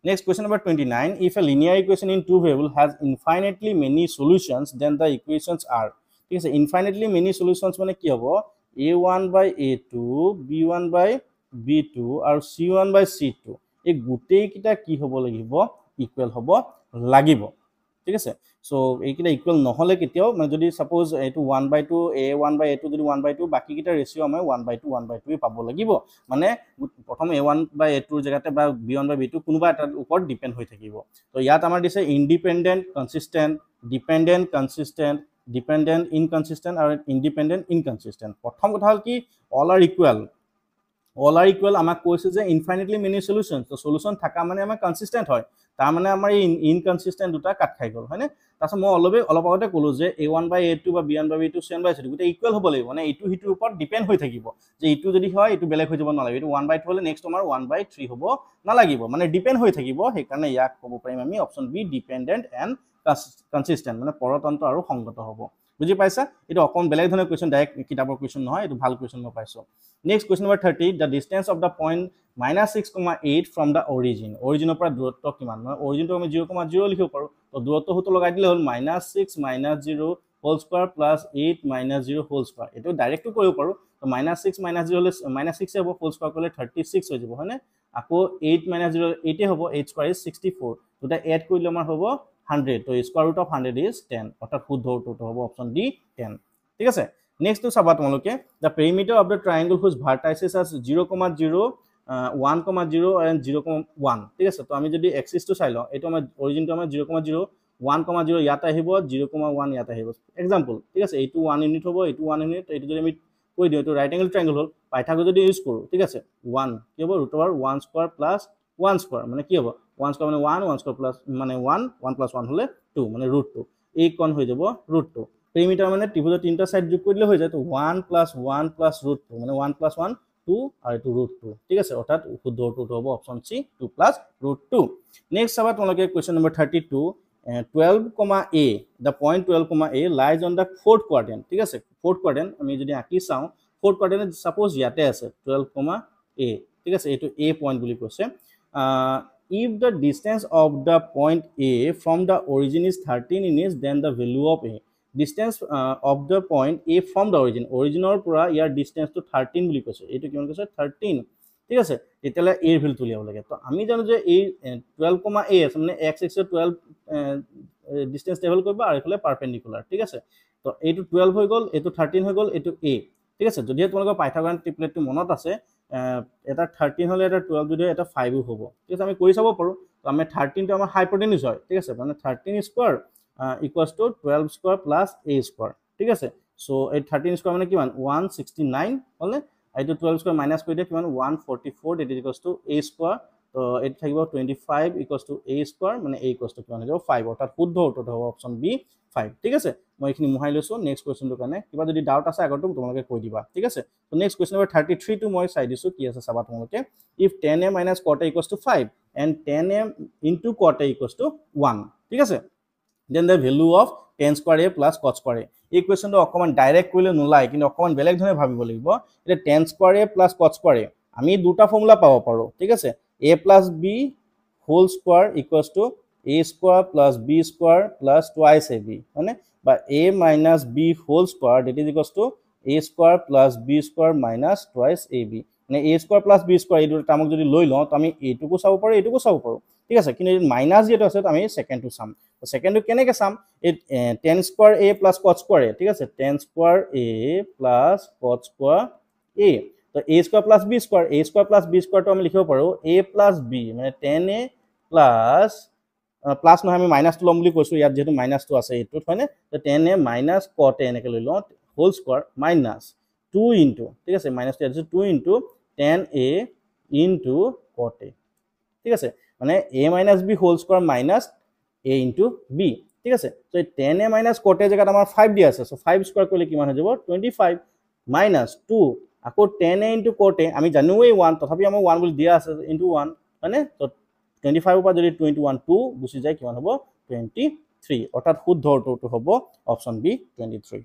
Next question number 29, if a linear equation in two variables has infinitely many solutions, then the equations are, ঠিক আছে। infinitely many solutions মানে কি হ'ব, a1 by a2 b1 by b2 আৰু c1 by c2, এই গোটেই কিটা কি হ'ব লাগিব ইকুৱেল হ'ব লাগিব, ঠিক আছে। সো এই কিটা ইকুৱেল নহলে কেতিয়াও, মানে যদি সাপোজ এটো 1/2 a1 by a2 যদি 1/2, বাকি কিটা ৰেশিও আমি 1/2 1/2 পাব লাগিব, মানে প্ৰথম a1 by a2 ৰ জায়গাতে বা b1 by b2 কোনোবা এটাৰ ওপৰত ডিপেন্ড হৈ থাকিব। তো ইয়াত আমাৰ দিছে independent consistent, dependent consistent, dependent inconsistent আৰু ইন্ডিপেন্ডেন্ট ইনকনসিস্টেন্ট। প্ৰথম কথা হল কি all R equal, all R equal আমাক কৈছে যে ইনফাইনাইটলি মেনি সলিউশনস, তো সলিউশন থাকা মানে আমাৰ কনসিস্টেন্ট হয়, তাৰ মানে আমাৰ এই ইনকনসিস্টেন্ট দুটা কাট খাই গল হয়নে। তাৰছত মই অলপ আগতে ক'লো যে a1 by a2 বা b1 by b2 c1 by c2 গোটেই ইকুৱেল হ'ব লাগিব, মানে এইটো হিটোৰ ওপৰত ডিপেন্ড হৈ থাকিব, যে এইটো যদি হয় এইটো বেলেগ হৈ যাব নালাগে, এইটো 1/2 হলে নেক্সট আমাৰ 1/3 হ'ব নালাগিব, মানে ডিপেন্ড হৈ থাকিব। সেইকাৰণে ইয়াক ক'ব পাৰিম আমি option B dependent and consistent, মানে পৰতন্ত্ৰ আৰু সংগত হ'ব। বুজি পাইছা, এইটো অকণ বেলেগ ধৰণৰ কোৱেশ্চন, ডাইৰেক্ট কিতাপৰ কোৱেশ্চন নহয়, এইটো ভাল কোৱেশ্চন মই পাইছো। Next question number 30, the distance of the point -6,8 from the origin, অৰিজিনৰ পৰা দূৰত্ব কিমান, মানে অৰিজিনটো আমি 0,0 লিখিব পাৰো, তো দূৰত্ব সূত্ৰ লগাই দিলে হ'ল -6 - 0 whole square plus 8 - 0 whole square, এটো ডাইৰেক্টটো কৰিব পাৰো। তো -6 - 0 হলে -6 হ'ব, হোল স্কয়াৰ কৰিলে 36 হৈ যাব হয়নে, আকৌ 8 - 0 8 হ'ব, 8 স্কয়ার ইজ 64, দুটা এড কৰিলে আমাৰ হ'ব 100, তো স্কয়াৰ ৰুট অফ 100 ইজ 10, অৰ্থাৎ শুদ্ধ উত্তৰটো হ'ব অপচন ডি 10, ঠিক আছে। নেক্সট চাবা তোমালোকে, দ্য পেৰিমিটাৰ অফ দ্য ট্ৰায়াঙ্গল হুজ ভাৰ্টাইসেস আৰ 0,0 1,0 and 0,1, ঠিক আছে। তো আমি যদি এক্সিসটো চাই লওঁ, এইটো আমাৰ অৰিজিনটো আমাৰ 0,0 1,0 ইয়াত আহিব, 0,1 ইয়াত আহিব, এক্সাম্পল, ঠিক আছে। এইটো 1 ইউনিট হ'ব, এইটো 1 ইউনিট, এইটো যদি আমি কৈ দিওঁ এইটো ৰাইট এংগেল ট্ৰায়াঙ্গল হ'ল, পাইথাগোৰাছ যদি ইউজ কৰোঁ, ঠিক আছে, 1 কি হ'ব √1 স্কয়ার প্লাস 1 স্কয়ার, মানে কি হ'ব 1 স্কয়ার মানে 1 স্কয়ার প্লাস মানে 1 1 + 1 হলে 2, মানে √2, এই কোণ হৈ যাব √2। পেৰিমিটাৰ মানে ত্ৰিভুজৰ তিনটা সাইড যোগ কৰিলে হৈ যায়, তো 1 + 1 + √2 মানে 1 + 1 2 আৰু এটো √2 ঠিক আছে অৰ্থাৎ শুদ্ধ উত্তৰটো হ'ব অপচন সি 2 + √2 নেক্সট চাবা তোমালোকে question number 32 12, the point 12, lies on the fourth quadrant ঠিক আছে fourth quadrant আমি যদি আঁকি চাওঁ fourth quadrant suppose ইয়াতে আছে 12, ঠিক আছে এটো a point বুলি কৈছে if the distance of the point a from the origin is 13 units then the value of a distance of the point a from the originৰ পৰা ইয়াৰ distance to 13 বুলি কৈছে এটো কিমান কৈছে 13 ঠিক আছে তেতিয়ালে a ভ্যালু তুলিয়াব লাগে তো আমি জানো যে এই 12, আছে মানে x axis 12 ডিসটেন্স ট্রাভেল কৰিব আৰু এফালে পারপেন্ডিকুলার ঠিক আছে তো এইটো 12 হৈ গল এইটো 13 হৈ গল এইটো a ঠিক আছে যদি তোমালোকৰ পাইথাগোৰাস ট্ৰিপলেটটো মনত আছে এটা 13 হলে এটা 12 যদি এটা 5 হ'ব ঠিক আছে আমি কৰি চাব পাৰো তো আমি 13 টো আমাৰ হাইপোটেনিউজ হয় ঠিক আছে মানে 13 square equals to 12 square plus a square ঠিক আছে সো এই 13 স্কয়ার মানে কিমান 169 হলে এইটো 12 স্কয়ার মাইনাস কৰি দিয়া কিমান 144 that is equals to a square তো এট থাকিব 25 equals to a স্কয়ার মানে a equals to কিমান হৈ যাব 5 অৰ্থাৎ শুদ্ধ উত্তৰটো হ'ব অপচন বি 5 ঠিক আছে মই এখিনি মুহাই লৈছো নেক্সট কোৱেশ্চনটো কাৰণে কিবা যদি ডাউট আছে আগতে তোমালোকে কৈ দিবা ঠিক আছে তো নেক্সট কোৱেশ্চন নম্বৰ 33 টো মই চাই দিছো কি আছে চাবা তোমালোকে if 10a - cot a equals to 5 and 10a into cot a equals to 1 ঠিক আছে then the value of 10 square a plus cot square a এই কোৱেশ্চনটো অকমান ডাইৰেক্ট কৰিলে নোলাই কিন্তু অকমান বেলেগ ধৰণে ভাবিব লাগিব এটা 10 square a plus cot square a আমি দুটা ফৰ্মুলা পাব পাৰো ঠিক আছে a plus b whole square equals to a square plus b square plus twice ab মানে বা a minus b whole square that is equals to a square plus b square minus twice ab মানে a square plus b square এই দুটা টাৰ্মক যদি লৈ লওঁ তো আমি এইটোকো চাব পাৰো এইটোকো চাব পাৰো ঠিক আছে কিন্তু মাইনাস যেটো আছে আমি সেকেন্ডটো চাম তো সেকেন্ডটো কেনেকৈ চাম এই 10 square a plus cot square a ঠিক আছে 10 square a plus cot square a তো a square plus b square plus b square তো আমি লিখিব পাৰো a plus b মানে 10a plus প্লাস নহয় আমি মাইনাস টো লম বুলি কৈছো ইয়াত যেটো মাইনাস টো আছে এটো হয়নে তো 10a minus cot a এনেকৈ লৈ লওঁ হোল স্কয়ার মাইনাস 2 into ঠিক আছে মাইনাস টো আছে 2 into 10a into cot a ঠিক আছে মানে a minus b whole square minus a into b ঠিক আছে তো 10a minus cot a জায়গাত আমাৰ 5 দিয়া আছে সো 5 স্কয়াৰ কৰিলে কিমান হৈ যাব 25 minus 2 আকৌ 10a into cot a আমি জানোৱে 1 তথাপি আমাৰ 1 বুলি দিয়া আছে into 1 মানে তো 25 পৰা যদি 21 2 গুছি যায় কিমান হ'ব 23 অৰ্থাৎ শুদ্ধ উত্তৰটো হ'ব অপচন বি 23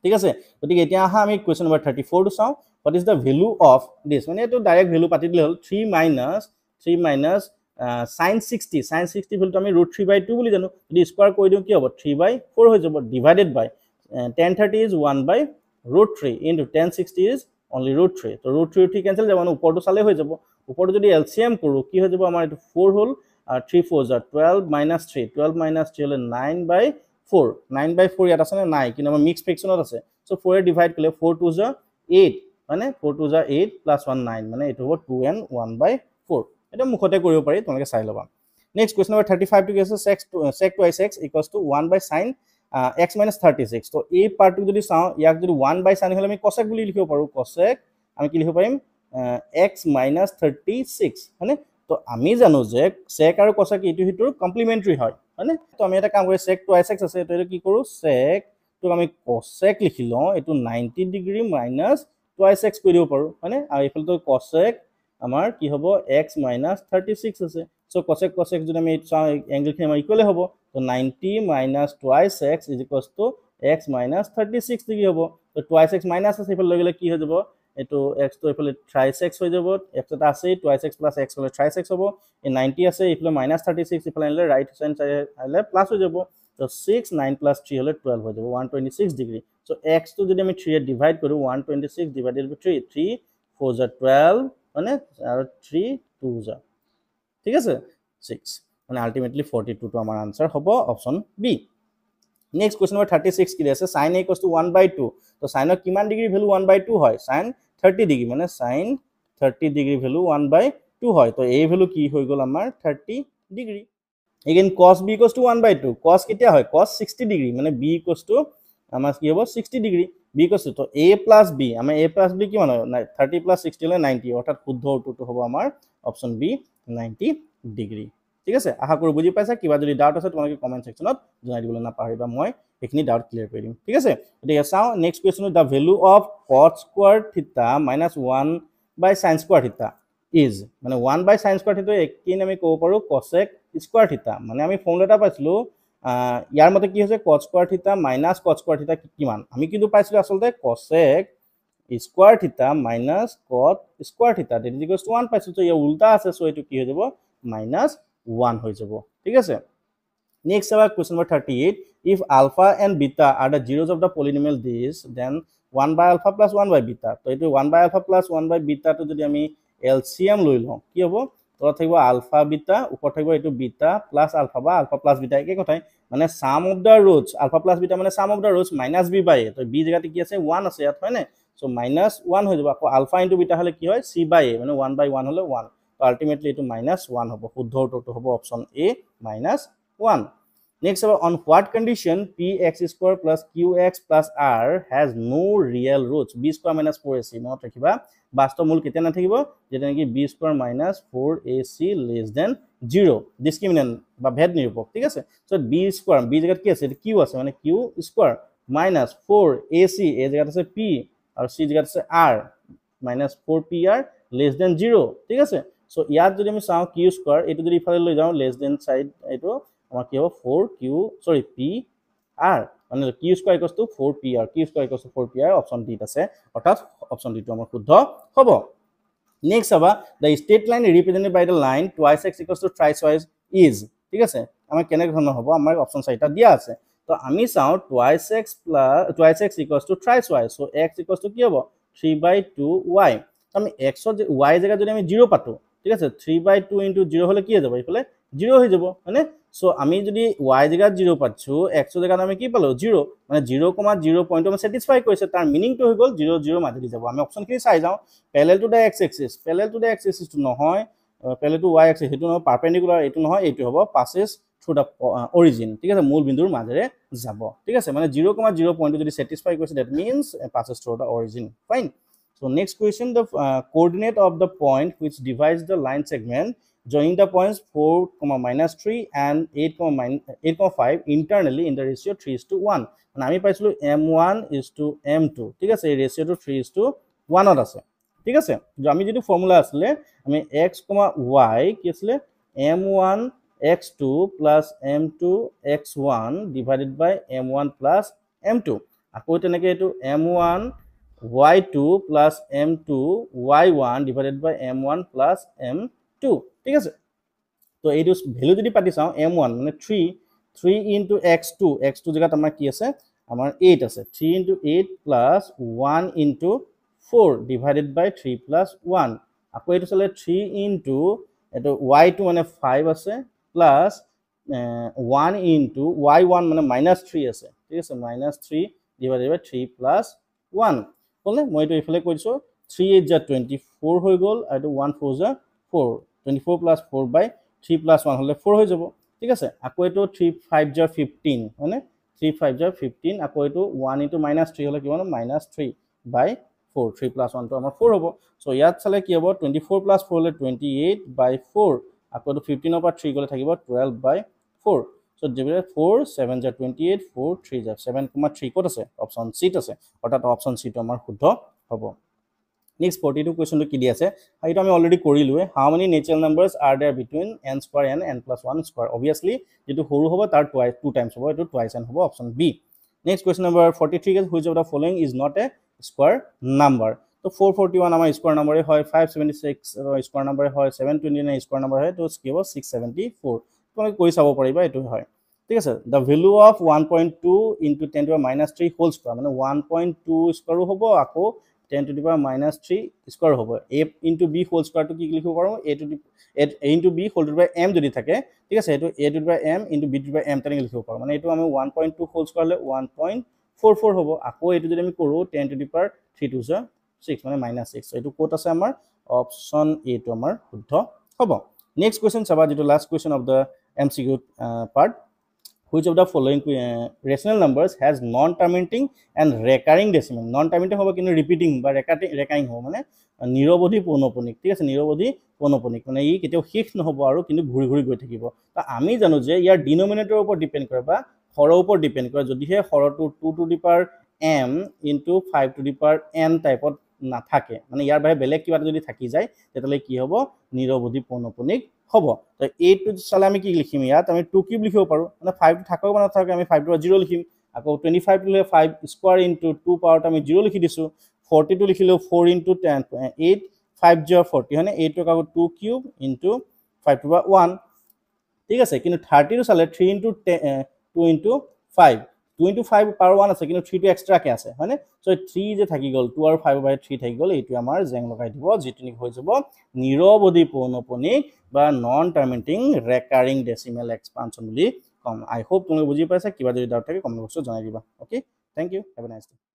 ঠিক আছে গতিকে এতিয়া আহা আমি কোৱেশ্চন নম্বৰ 34 টো চাও what is the value of this মানে এটো ডাইৰেক্ট ভ্যালু পাতি দিলে হল 3 minus sin 60 ভ্যালুটো আমি √3/2 বুলি জানো যদি স্কয়ার কৰি দিও কি হ'ব 3/4 হৈ যাব divided by 1030 is 1/√3 into 1060 is only √3 তো √3 ক্যান্সেল যাব মানে উপৰটো চালে হৈ যাব উপৰটো যদি এলসিএম কৰো কি হৈ যাব আমাৰ এটো 4 হল আর 3 4 are 12 minus 3 12 minus 3 হলে 9/4 9/4 ইয়াত আছে না নাই কিন্তু আমাৰ মিক্স ফ্ৰেকশনত আছে সো 4 এ ডিভাইড কৰিলে 4 2 are 8 মানে 4 2 are 8 plus 1 9 মানে এটো হ'ব 2 and 1/4 এটা মুখতে কৰিব পাৰি তোমালোকে চাই লবা নেক্সট কোৱেশ্চন নম্বৰ 35 টো কি আছে sec twice x equals to 1/sin x minus 36 তো এই পাৰ্টটো যদি চাও ইয়াক যদি 1/sin হলে আমি cosec বুলি লিখিব পাৰো cosec আমি কি লিখিব পাৰিম x minus 36 মানে তো আমি জানো যে sec আৰু cosec ইটো হিটোৰ কমপ্লিমেন্টাৰী হয় মানে তো আমি এটা কাম কৰি sec twice x আছে তো কি কৰো sec তো আমি cosec লিখি লওঁ এটো 90 ডিগ্ৰী minus twice x কৰি দিব পাৰো মানে আৰু ইফালে তো cosec আমাৰ কি হ'ব x minus 36 আছে সো cosec যদি আমি এংগল খিনি আমাৰ ইকুৱেল হ'ব তো 90 minus twice x is equals to x minus 36 degree হ'ব তো twice x minus আছে ইফালে লগলে কি হৈ যাব এটো x তো ইফালে thrice x হৈ যাব x এটা আছে twice x plus x হলে thrice x হ'ব এই 90 আছে ইফালে minus 36 ইফালে আনিলে রাইট সাইড আইলে প্লাস হৈ যাব তো 6 9 plus 3 হলে 12 হৈ যাব 126 ডিগ্ৰী সো x তো যদি আমি 3 এ ডিভাইড কৰো 126 divided by 3 3 4 are 12 মানে আর 3 2 যা ঠিক আছে 6 মানে আলটিমেটলি 42 টো আমাৰ आंसर হ'ব option B next question number 36 কি আছে sin a equals to 1/2 তো sin ৰ কিমান ডিগ্ৰী ভ্যালু 1/2 হয় sin 30 ডিগ্ৰী মানে sin 30 ডিগ্ৰী ভ্যালু 1/2 হয় তো এই ভ্যালু কি হৈ গল আমাৰ 30 degree again cos b equals to 1/2 cos কেতিয়া হয় cos 60 ডিগ্ৰী মানে b equals to আমাৰ কি হ'ব 60 degree b equals to a plus b আমাৰ a plus b কিমান হয় 30 plus 60 হলে 90 অৰ্থাৎ শুদ্ধ উত্তৰটো হ'ব আমাৰ অপচন বি 90 ডিগ্ৰী ঠিক আছে আশা কৰো বুজি পাইছা কিবা যদি ডাউট আছে তোমালোকে কমেন্ট সেকশনত জনাই দিবলৈ নাপাহৰিবা মই এইখিনি ডাউট ক্লিয়াৰ কৰি দিম ঠিক আছে এতিয়া চাও next question da value of cot square থিটা minus 1 by sin স্কয়াৰ থিটা is মানে 1 by sin স্কয়াৰ থিটা একেই আমি ক'ব পাৰো cosec স্কয়াৰ থিটা মানে আমি ফৰ্মুলাটা পাইছিলো ইয়াৰ মতে কি হৈছে cot স্কয়াৰ থিটা minus cot স্কয়াৰ থিটা কিমান আমি কিন্তু পাইছিলো আসলতে cosec স্কয়াৰ থিটা minus cot স্কয়াৰ থিটা that is equals to 1 পাইছো তো ইয়া উল্টা আছে সো এটো কি হৈ যাব minus 1 হৈ যাব ঠিক আছে next our question number 38 if alpha and beta are the zeros of the polynomial this then 1 by alpha plus 1 by beta তো এটো 1 by alpha plus 1 by beta তো যদি আমি LCM লৈ লও কি হ'ব তো থাকিব alpha beta উপৰ থাকিব এটো beta plus alpha বা alpha plus beta একে কথাই মানে sum of the roots alpha plus beta মানে sum of the roots minus b by a তো b জায়গাতে কি আছে 1 আছে ইয়াত হয় না so minus 1 হৈ যাব আকৌ alpha into beta হলে কি হয় c by a মানে 1 by 1 হলে 1 তো ultimately এটো minus 1 হ'ব শুদ্ধ উত্তৰটো হ'ব option a minus 1 next on what condition px square plus qx plus r has no real roots b square minus 4ac মনত ৰাখিবা বাস্তৱ মূল কেতিয়া না থাকিব যেটা নেকি b square minus 4ac less than 0 discriminant বা ভেদ নিৰূপক ঠিক আছে সো b square b জায়গাত কি আছে q আছে মানে q square minus 4ac a জায়গাত আছে p আৰু c জায়গাত আছে r minus 4pr less than 0 ঠিক আছে সো ইয়াত যদি আমি চাও q square এটো যদি ইফালে লৈ যাও less than সাইড এটো আমাৰ কি হ'ব 4q সৰি p r মানে q square equals to 4pr q square equals to 4pr option D আছে অৰ্থাৎ অপচন ডি টো আমাৰ শুদ্ধ হ'ব নেক্সট আবা the straight line represented by the line twice x equals to thrice y is ঠিক আছে আমাৰ কেনে ধৰণৰ হ'ব আমাৰ অপচন চাৰিটা দিয়া আছে তো আমি চাও twice x equals to thrice y so x equals to কি হ'ব 3/2y আমি x y জায়গা যদি আমি 0 পাতো ঠিক আছে 3/2 into 0 হলে কি হৈ যাব ইফালে 0 হৈ যাব মানে সো আমি যদি y জায়গা 0 পাচ্ছো x জায়গা আমি কি পালো 0 মানে 0,0 পয়েন্ট আমি স্যাটিসফাই কৰিছে তাৰ মিনিং টো হৈ গল 0 0 মাজেদি যাব আমি অপচন কি চাই যাও parallel to the x axis টো নহয় parallel to y axis হেতু নহয় পারপেন্ডিকুলার এটো নহয় এটো হ'ব passes through the origin ঠিক আছে মূল বিন্দুৰ মাজেৰে যাব ঠিক আছে মানে 0,0 পয়েন্ট যদি স্যাটিসফাই কৰিছে that means passes through the origin fine so next question the coordinate of the point which divides the line segment joining the points 4, and 8,5 internally in the ratio 3:1 মানে আমি পাইছিলো m1 is to m2 ঠিক আছে এই রেশিওটো 3:1 ত আছে ঠিক আছে যে আমি যেটো ফর্মুলা আসলে আমি x, y কি আসলে m1 x2 plus m2 x1 divided by m1 plus m2 আকৌ তেনেকে এটো m1 y2 plus m2 y1 divided by m1 plus m2 ঠিক আছে তো এইটো ভ্যালু যদি পাতি চাও m1 মানে 3 into x2 জায়গাত আমাৰ কি আছে আমাৰ 8 আছে 3 into 8 plus 1 into 4 divided by 3 plus 1 আকৌ এটো চলে 3 into এটো y2 মানে 5 আছে plus 1 into y1 মানে -3 আছে ঠিক আছে -3 divided by 3 plus 1 বলে মই এটো ইফালে কৈছো 3 8 যা 24 হৈ গল আৰু 1 4 যা 4 24 plus 4 by 3 plus 1 হলে 4 হৈ যাব ঠিক আছে আকৌ এটো 3 5 যা 15 মানে 3 5 যা 15 আকৌ এটো 1 into -3 হলে কিমান -3 by 4 3 plus 1 তো আমাৰ 4 হ'ব সো ইয়াত চালে কি হ'ব 24 plus 4 হলে 28 by 4 আকৌ এটো 15 পৰা 3 গলে থাকিব 12 by 4 সো ডিভাইড 4 7 যা 28 4 3 যা 7,3 কত আছে অপচন সি আছে অৰ্থাৎ অপচন সি তো আমাৰ শুদ্ধ হ'ব next 42 question to কি দি আছে এইটো আমি already কৰিলুৱে how many natural numbers are there between n square and n plus 1 square obviously যেটো সৰু হ'ব তাৰ 2 times হ'ব এটো twice n হ'ব option b next question number 43 is which of the following is not a square number তো 441 আমাৰ square number হয় 576 স্কয়াৰ নম্বৰ হয় 729 স্কয়াৰ নম্বৰ হয় তো কি হ'ব 674 তুমি কৈ চাব পাৰিবা এটো হয় ঠিক আছে the value of 1.2 into 10 to the minus 3 whole square মানে 1.2 স্কয়াৰ হ'ব আকৌ 10 to the power minus 3 square hobo a into b whole square to ki likhibo paro a into b whole to the m jodi thake ঠিক আছে এটো a to the power m into b to the power m tani likhibo paro মানে এটো আমি 1.2 whole square le 1.44 hobo আকৌ এটো যদি আমি কৰো 10 to the power 3 to the 6 মানে -6 এটো কোট আছে আমাৰ অপচন a to আমাৰ শুদ্ধ হ'ব নেক্সট কোৱেশ্চন চাবা যেটো last question of the mcq part which of the following rational numbers has non-terminating and recurring decimal non-terminating hobo kinu repeating ba recurring hobo mane নিৰৱধি পৌনঃপুনিক ঠিক আছে নিৰৱধি পৌনঃপুনিক মানে ই কেতিয়াও শেষ নহব আৰু কিন্তু ঘূৰি ঘূৰি গৈ থাকিব তা আমি জানো যে ইয়াৰ ডিনোমিনেটৰৰ ওপৰত ডিপেন্ড কৰে বা হৰৰ ওপৰত ডিপেন্ড কৰে যদিহে হৰটো 2 to the power m into 5 to the power n টাইপত নাথাকে মানে ইয়াৰ বাহিৰে বেলেগ কিবা যদি থাকি যায় তেতিয়ালে কি হ'ব নিৰৱধি পৌনঃপুনিক হ'ব তো এইটো চালে আমি কি লিখিম ইয়াত আমি 2 কিউব লিখিব পাৰো মানে 5 থাকক বা নাথাকক আমি 5 টো 0 লিখিম আকৌ 25 লিখলে 5 স্কয়াৰ ইনটু 2 পাৱাৰটো আমি 0 লিখি দিছো 42 লিখিলো 4 into 10 8 5 0 40 মানে 8 টকা 2 কিউব into 5 to the 1 ঠিক আছে কিন্তু 30 টো চালে 3 into 2 into 5 2 into 5 power 1 আছে কিন্তু 3 টো এক্সট্ৰা কে আছে মানে সো 3 যে থাকি গল 2 আৰু 5 বাই 3 থাকি গল এইটো আমাৰ জেং লগাই দিব যেটনি হৈ যাব নিৰৱধি পৌনঃপুনিক বা non terminating recurring decimal expansion বুলি কম আই হোপ তুমি বুজি পাইছা কিবা যদি ডাউট থাকে কমেন্ট বক্সত জনাই দিবা okay thank you have a nice day